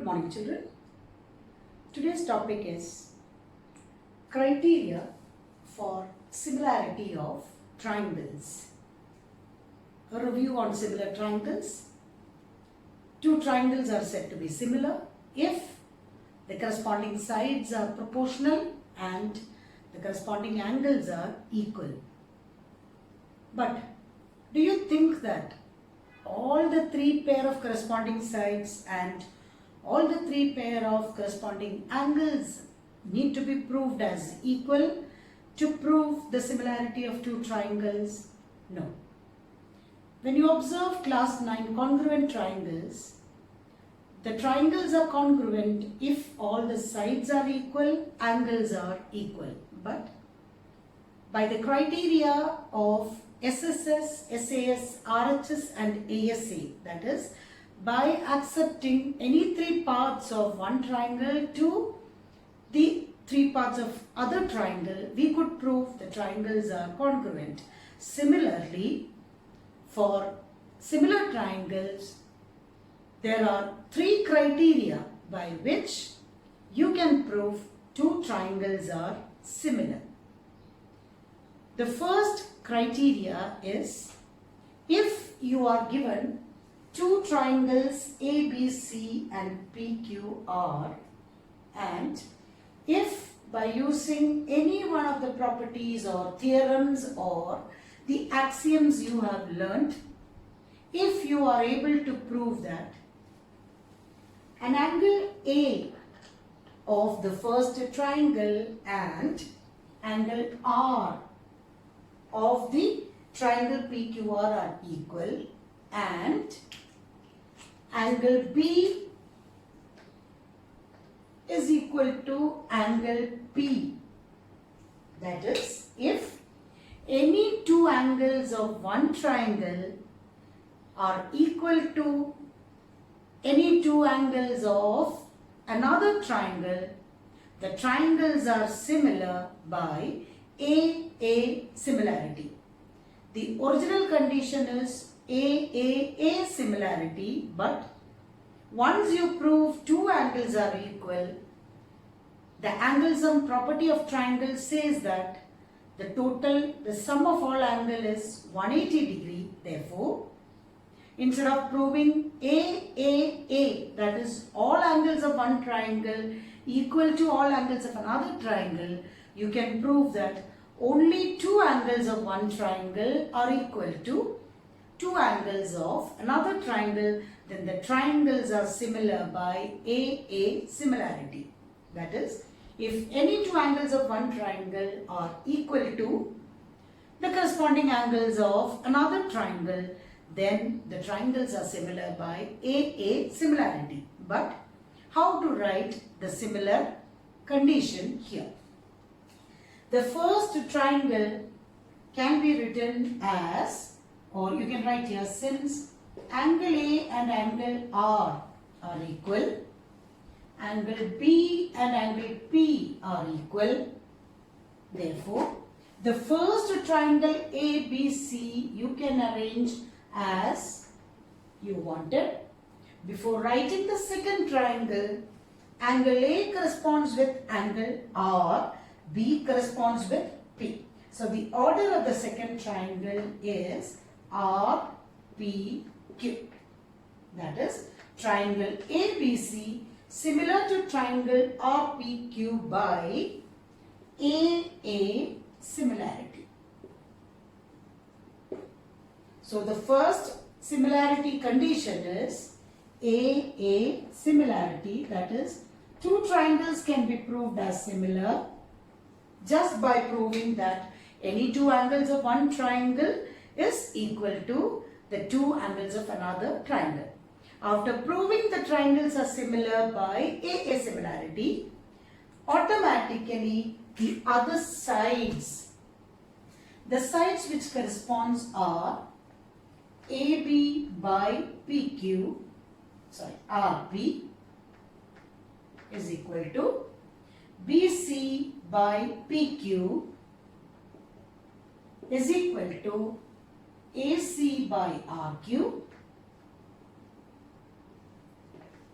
morning, children. Today's topic is criteria for similarity of triangles. A review on similar triangles. Two triangles are said to be similar if the corresponding sides are proportional and the corresponding angles are equal. But do you think that all the three pair of corresponding sides and all the three pair of corresponding angles need to be proved as equal to prove the similarity of two triangles? No. When you observe class 9 congruent triangles, the triangles are congruent if all the sides are equal, angles are equal. But by the criteria of SSS, SAS, RHS and ASA, that is, by accepting any three parts of one triangle to the three parts of other triangle, we could prove the triangles are congruent. Similarly, for similar triangles, there are three criteria by which you can prove two triangles are similar. The first criteria is if you are given two triangles ABC and PQR, and if by using any one of the properties or theorems or the axioms you have learnt, if you are able to prove that an angle A of the first triangle and angle R of the triangle PQR are equal and angle B is equal to angle P. That is, if any two angles of one triangle are equal to any two angles of another triangle, the triangles are similar by AA similarity. The original condition is AAA similarity, but once you prove two angles are equal, the angle sum property of triangle says that the sum of all angle is 180 degree. Therefore, instead of proving AAA, that is all angles of one triangle equal to all angles of another triangle, you can prove that only two angles of one triangle are equal to two angles of another triangle. Then the triangles are similar by AA similarity. That is, if any two angles of one triangle are equal to the corresponding angles of another triangle, then the triangles are similar by AA similarity. But how to write the similar condition here? The first triangle can be written as, or you can write here, since angle A and angle R are equal, angle B and angle P are equal. Therefore, the first triangle ABC you can arrange as you wanted. Before writing the second triangle, angle A corresponds with angle R, B corresponds with P. So the order of the second triangle is R, P, Q. That is, triangle ABC similar to triangle RPQ by AA similarity. So the first similarity condition is AA similarity, that is, two triangles can be proved as similar just by proving that any two angles of one triangle is equal to the two angles of another triangle. After proving the triangles are similar by AA similarity, automatically the other sides, the sides which corresponds are AB by PQ, RP is equal to BC by PQ is equal to AC by RQ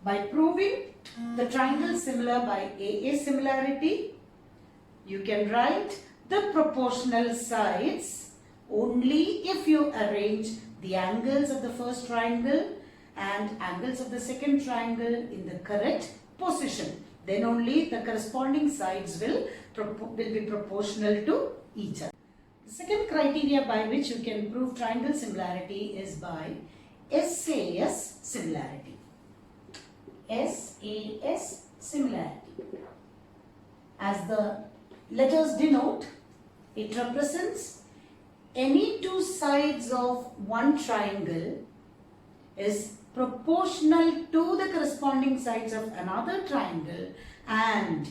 By proving the triangle similar by AA similarity, you can write the proportional sides only if you arrange the angles of the first triangle and angles of the second triangle in the correct position. Then only the corresponding sides will be proportional to each other. The second criteria by which you can prove triangle similarity is by SAS similarity. SAS similarity. As the letters denote, it represents any two sides of one triangle is proportional to the corresponding sides of another triangle, and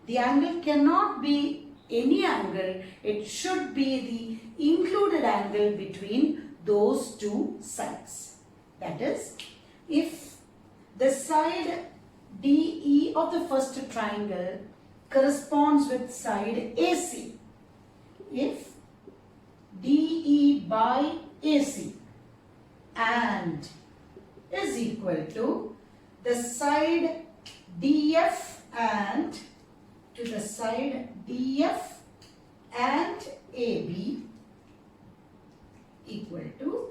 the angle cannot be any angle, it should be the included angle between those two sides. That is, if the side DE of the first triangle corresponds with side AC, if DE by AC and is equal to the side DF and to the side DF and AB equal to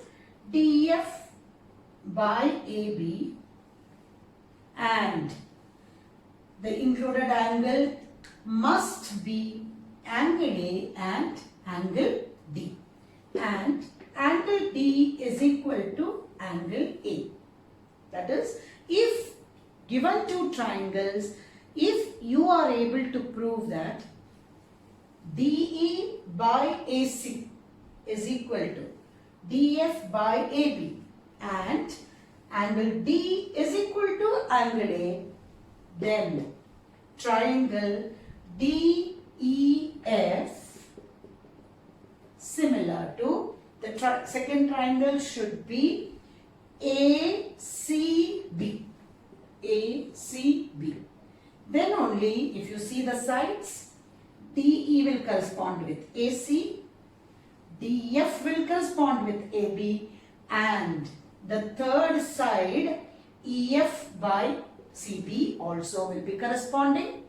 DF by AB, and the included angle must be angle A and angle D, and angle D is equal to angle A. That is, if given two triangles, if you are able to prove that DE by AC is equal to DF by AB and angle D is equal to angle A, then triangle DEF similar to the second triangle should be ACB. ACB. Then only if you see the sides, DE will correspond with AC, DF will correspond with AB, and the third side EF by CB also will be corresponding.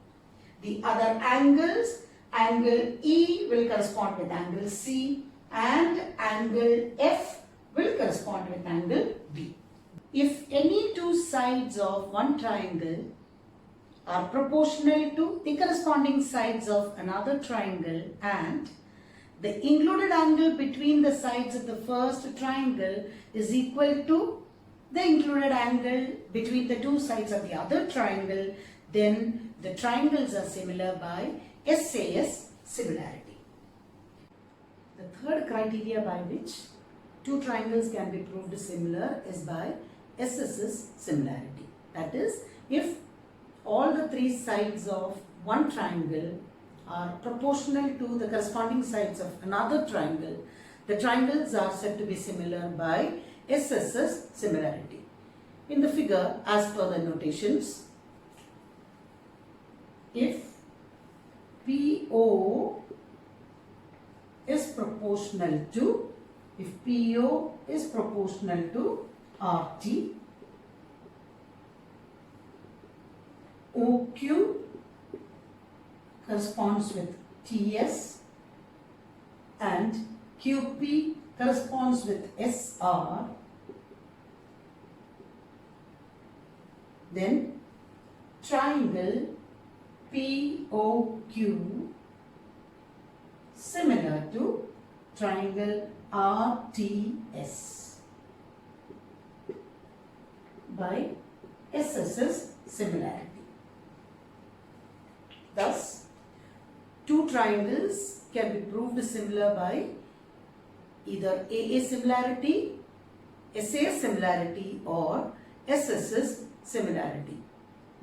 The other angles, angle E will correspond with angle C and angle F will correspond with angle B. If any two sides of one triangle are proportional to the corresponding sides of another triangle and the included angle between the sides of the first triangle is equal to the included angle between the two sides of the other triangle, then the triangles are similar by SAS similarity. The third criteria by which two triangles can be proved similar is by SSS similarity. That is, if all the three sides of one triangle are proportional to the corresponding sides of another triangle, the triangles are said to be similar by SSS similarity. In the figure, as per the notations, if PO is proportional to, if PO is proportional to RT, OQ corresponds with TS and QP corresponds with SR, then triangle POQ similar to triangle RTS by SSS similarity. Thus, two triangles can be proved similar by either AA similarity, SAS similarity or SSS similarity.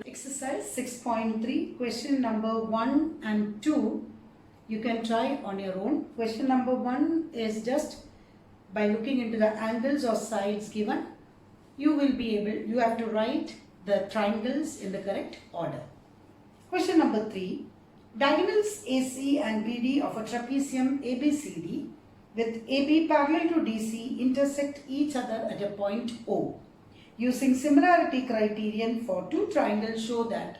Exercise 6.3, question number 1 and 2 you can try on your own. Question number 1 is just by looking into the angles or sides given, you have to write the triangles in the correct order. Question number 3, diagonals AC and BD of a trapezium ABCD with AB parallel to DC intersect each other at a point O. using similarity criterion for two triangles show that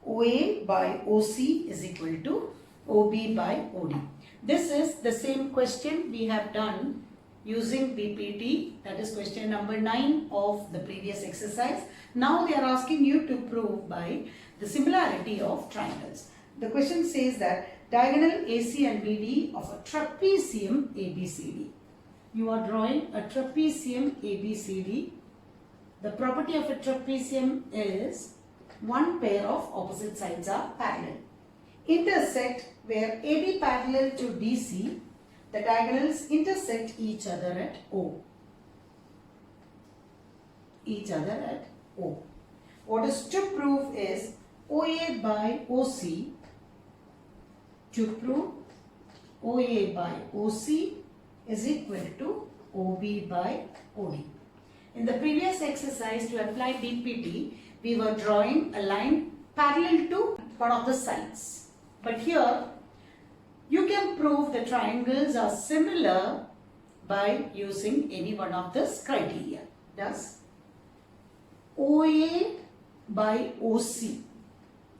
OA by OC is equal to OB by OD. This is the same question we have done using BPT, that is question number 9 of the previous exercise. Now they are asking you to prove by the similarity of triangles. The question says that diagonal AC and BD of a trapezium ABCD. You are drawing a trapezium ABCD. The property of a trapezium is one pair of opposite sides are parallel. Intersect where AB parallel to DC, the diagonals intersect each other at O. What is to prove is OA by OC. To prove OA by OC is equal to OB by OD. In the previous exercise, to apply BPT, we were drawing a line parallel to one of the sides. But here, you can prove the triangles are similar by using any one of this criteria. Thus, OA by OC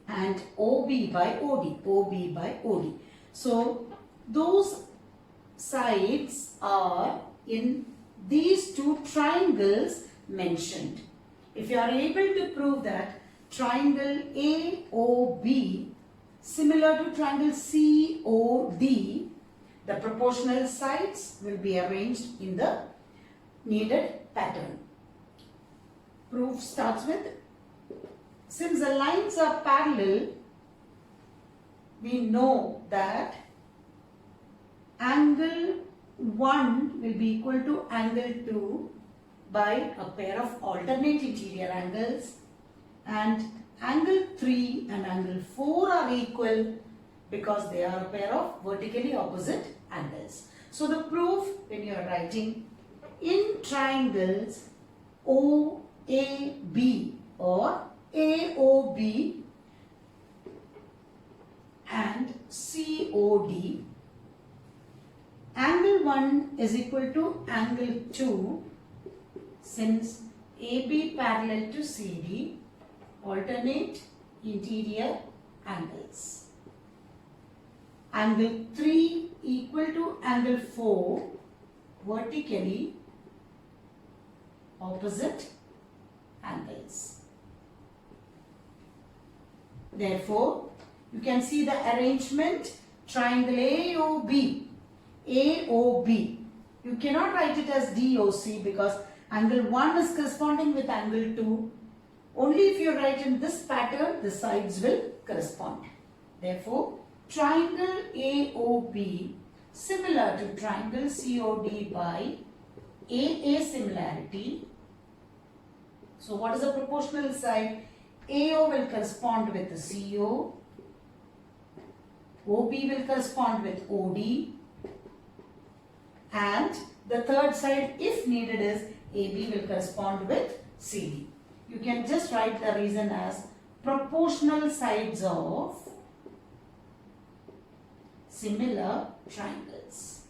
and OB by OD. So, those sides are in these two triangles mentioned. If you are able to prove that triangle AOB similar to triangle COD, the proportional sides will be arranged in the needed pattern. Proof starts with, since the lines are parallel, we know that angle 1 will be equal to angle 2 by a pair of alternate interior angles, and angle 3 and angle 4 are equal because they are a pair of vertically opposite angles. So the proof, when you are writing in triangles OAB or AOB and COD, angle 1 is equal to angle 2 since AB parallel to CD, alternate interior angles. Angle 3 equal to angle 4, vertically opposite angles. Therefore, you can see the arrangement, triangle AOB. You cannot write it as DOC because angle 1 is corresponding with angle 2. Only if you write in this pattern, the sides will correspond. Therefore, triangle AOB similar to triangle COD by AA similarity. So, what is the proportional side? AO will correspond with the CO, OB will correspond with OD, and the third side, if needed, is AB will correspond with CD. You can just write the reason as proportional sides of similar triangles.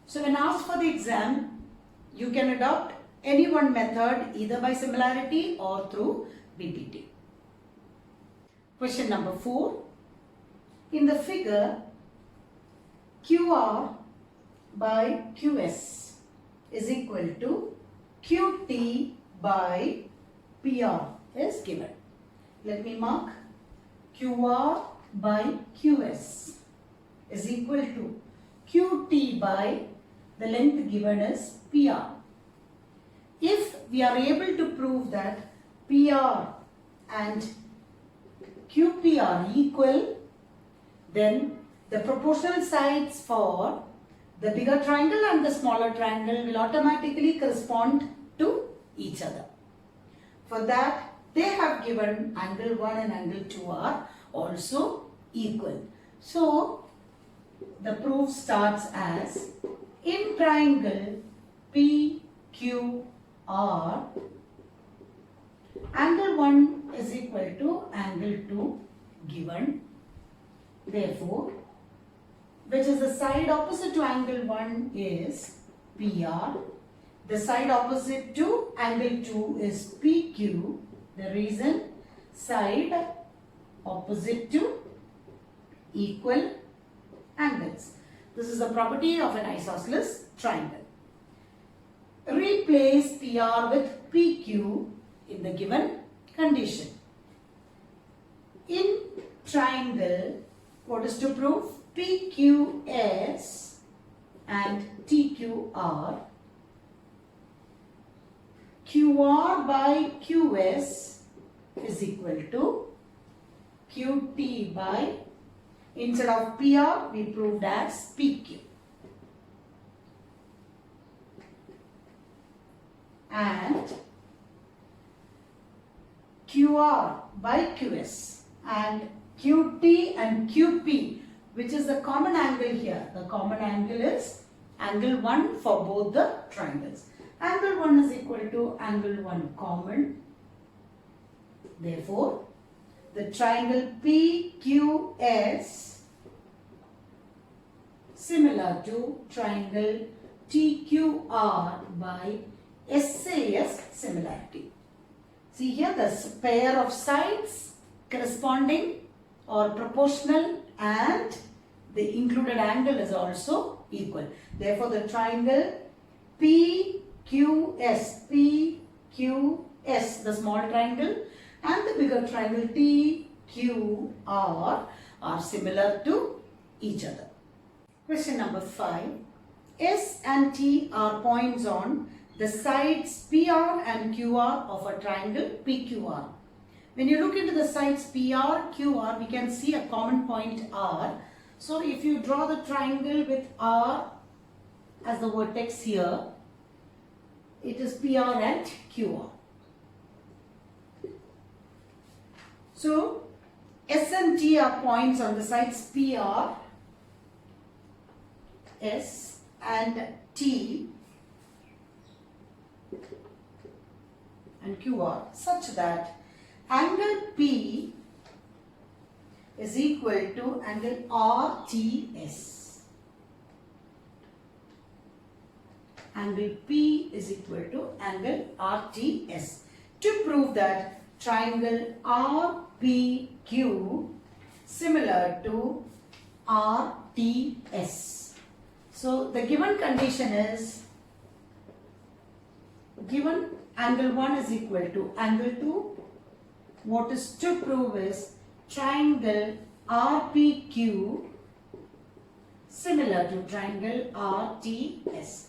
So when asked for the exam, you can adopt any one method either by similarity or through BPT. Question number 4. In the figure, QR by QS is equal to QT by PR is given. Let me mark. QR by QS is equal to QT by the length given is PR. If we are able to prove that PR and QP are equal, then the proportional sides for the bigger triangle and the smaller triangle will automatically correspond to each other. For that, they have given angle 1 and angle 2 are also equal. So, the proof starts as in triangle PQR, angle 1 is equal to angle 2 given. Therefore, which is the side opposite to angle 1 is PR. The side opposite to angle 2 is PQ. The reason, side opposite to equal angles. This is the property of an isosceles triangle. Replace PR with PQ in the given condition. In triangle, what is to prove? PQS and TQR. QR by QS is equal to QT by, instead of PR, we proved as PQ. And QR by QS and QT and QP, which is the common angle here. The common angle is angle 1 for both the triangles. Angle 1 is equal to angle 1 common. Therefore, the triangle PQS similar to triangle TQR by SAS similarity. See here, the pair of sides corresponding or proportional and the included angle is also equal. Therefore, the triangle PQS, the small triangle, and the bigger triangle TQR are similar to each other. Question number 5. S and T are points on the sides PR and QR of a triangle PQR. When you look into the sides PR, QR, we can see a common point R. So if you draw the triangle with R as the vertex here, it is PR and QR. So S and T are points on the sides PR, S and T and QR such that angle P is equal to angle RTS. Angle P is equal to angle RTS. To prove that triangle RPQ similar to RTS. So the given condition is, given angle 1 is equal to angle 2, what is to prove is triangle RPQ similar to triangle RTS.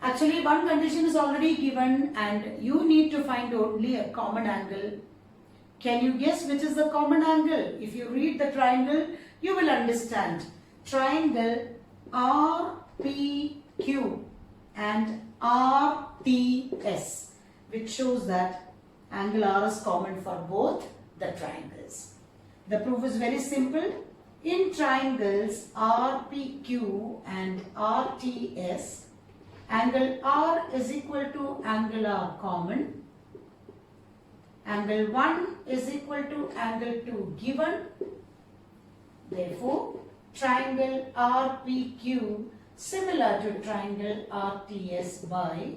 Actually, one condition is already given and you need to find only a common angle. Can you guess which is the common angle? If you read the triangle, you will understand. Triangle RPQ and RTS, which shows that angle R is common for both the triangles. The proof is very simple. In triangles RPQ and RTS, angle R is equal to angle R common. Angle 1 is equal to angle 2 given. Therefore, triangle RPQ similar to triangle RTS by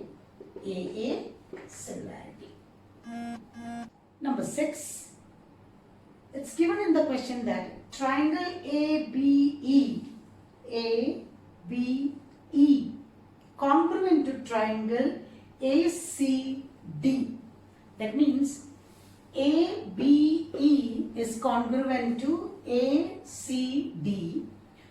AA similarity. Number 6. It's given in the question that triangle ABE congruent to triangle ACD. That means ABE is congruent to ACD.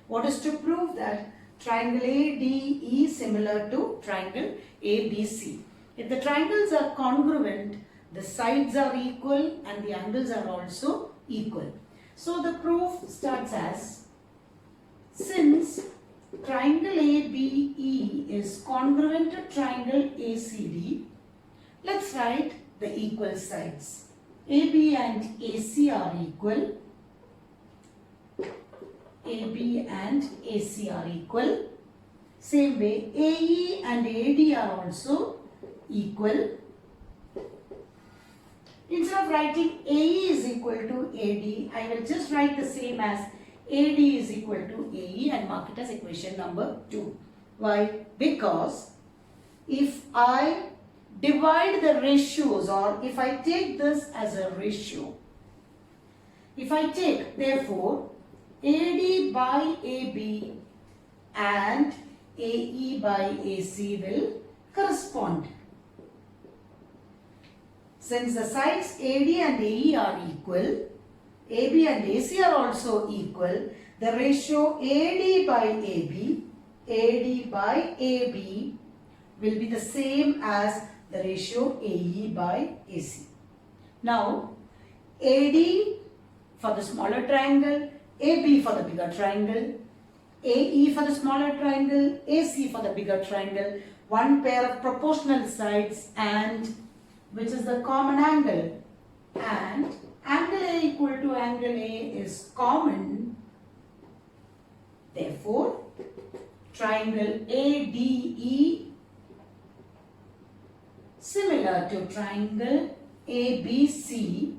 What is to prove that triangle ADE similar to triangle ABC? If the triangles are congruent, the sides are equal and the angles are also equal. So the proof starts as, since triangle ABE is congruent to triangle ACD, let's write the equal sides. AB and AC are equal. AB and AC are equal. Same way, AE and AD are also equal. Instead of writing AE is equal to AD, I will just write the same as AD is equal to AE and mark it as equation number 2. Why? Because if I divide the ratios, or if I take this as a ratio, if I take therefore AD by AB and AE by AC will correspond. Since the sides AD and AE are equal, AB and AC are also equal, the ratio AD by AB will be the same as the ratio AE by AC. Now, AD for the smaller triangle, AB for the bigger triangle, AE for the smaller triangle, AC for the bigger triangle, one pair of proportional sides, and which is the common angle, and angle A equal to angle A is common. Therefore, triangle ADE similar to triangle ABC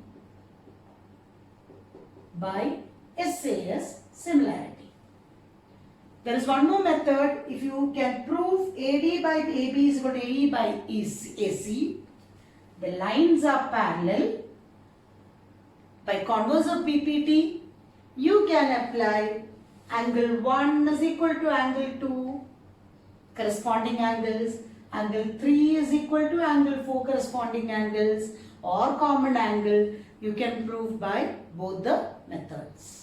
by SAS similarity. There is one more method. If you can prove AD by AB is equal to AE by AC, the lines are parallel. By converse of PPT, you can apply angle 1 is equal to angle 2, corresponding angles, angle 3 is equal to angle 4, corresponding angles, or common angle. You can prove by both the methods.